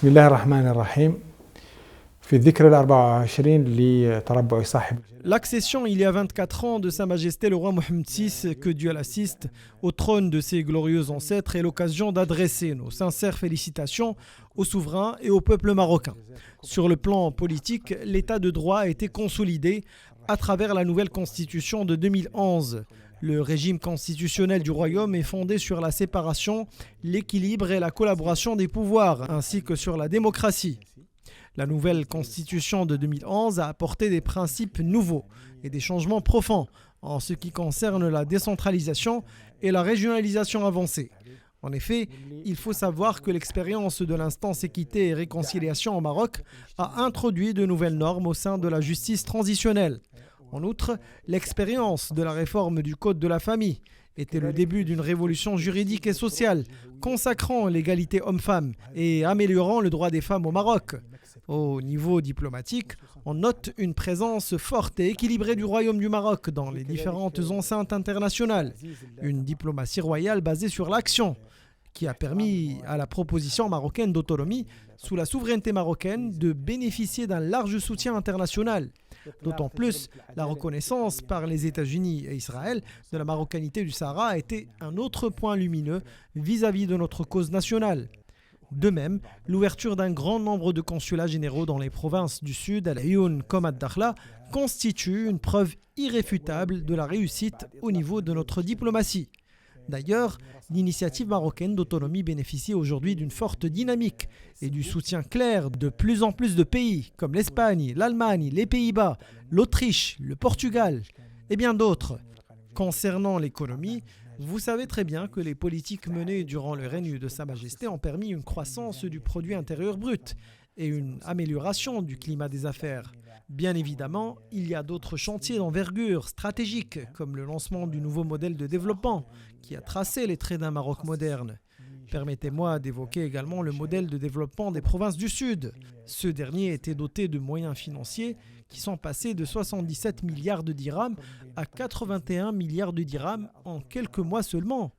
بسم الله الرحمن الرحيم في الذكرى ال24 لتربع صاحب. L'accession il y a 24 ans de Sa Majesté le roi Mohammed VI, que Dieu l'assiste, au trône de ses glorieux ancêtres est l'occasion d'adresser nos sincères félicitations au souverain et au peuple marocain. Sur le plan politique, l'état de droit a été consolidé à travers la nouvelle constitution de 2011. Le régime constitutionnel du royaume est fondé sur la séparation, l'équilibre et la collaboration des pouvoirs, ainsi que sur la démocratie. La nouvelle constitution de 2011 a apporté des principes nouveaux et des changements profonds en ce qui concerne la décentralisation et la régionalisation avancée. En effet, il faut savoir que l'expérience de l'instance équité et réconciliation au Maroc a introduit de nouvelles normes au sein de la justice transitionnelle. En outre, l'expérience de la réforme du Code de la famille était le début d'une révolution juridique et sociale, consacrant l'égalité homme-femme et améliorant le droit des femmes au Maroc. Au niveau diplomatique, on note une présence forte et équilibrée du Royaume du Maroc dans les différentes enceintes internationales. Une diplomatie royale basée sur l'action, qui a permis à la proposition marocaine d'autonomie, sous la souveraineté marocaine, de bénéficier d'un large soutien international. D'autant plus, la reconnaissance par les États-Unis et Israël de la marocanité du Sahara a été un autre point lumineux vis-à-vis de notre cause nationale. De même, l'ouverture d'un grand nombre de consulats généraux dans les provinces du Sud, à Al-Ayoun comme à Dakhla, constitue une preuve irréfutable de la réussite au niveau de notre diplomatie. D'ailleurs, l'initiative marocaine d'autonomie bénéficie aujourd'hui d'une forte dynamique et du soutien clair de plus en plus de pays comme l'Espagne, l'Allemagne, les Pays-Bas, l'Autriche, le Portugal et bien d'autres. Concernant l'économie, vous savez très bien que les politiques menées durant le règne de Sa Majesté ont permis une croissance du produit intérieur brut et une amélioration du climat des affaires. Bien évidemment, il y a d'autres chantiers d'envergure stratégique, comme le lancement du nouveau modèle de développement, qui a tracé les traits d'un Maroc moderne. Permettez-moi d'évoquer également le modèle de développement des provinces du Sud. Ce dernier était doté de moyens financiers qui sont passés de 77 milliards de dirhams à 81 milliards de dirhams en quelques mois seulement.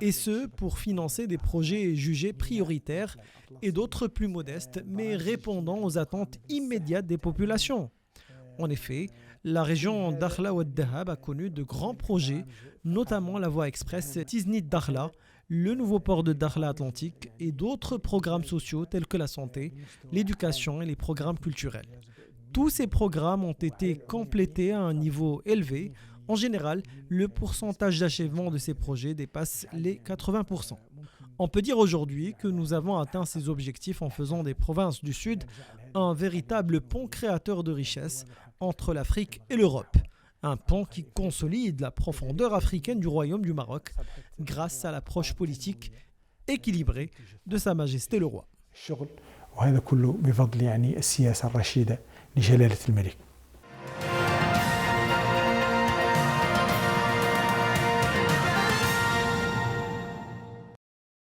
Et ce, pour financer des projets jugés prioritaires et d'autres plus modestes, mais répondant aux attentes immédiates des populations. En effet, la région Dakhla Oued Dahab a connu de grands projets, notamment la voie express Tiznit-Dakhla, le nouveau port de Dakhla Atlantique et d'autres programmes sociaux tels que la santé, l'éducation et les programmes culturels. Tous ces programmes ont été complétés à un niveau élevé. En général, le pourcentage d'achèvement de ces projets dépasse les 80%. On peut dire aujourd'hui que nous avons atteint ces objectifs en faisant des provinces du Sud un véritable pont créateur de richesses entre l'Afrique et l'Europe. Un pont qui consolide la profondeur africaine du Royaume du Maroc grâce à l'approche politique équilibrée de Sa Majesté le roi. وهذا كله بفضل السياسة الرشيدة لجلالة الملك.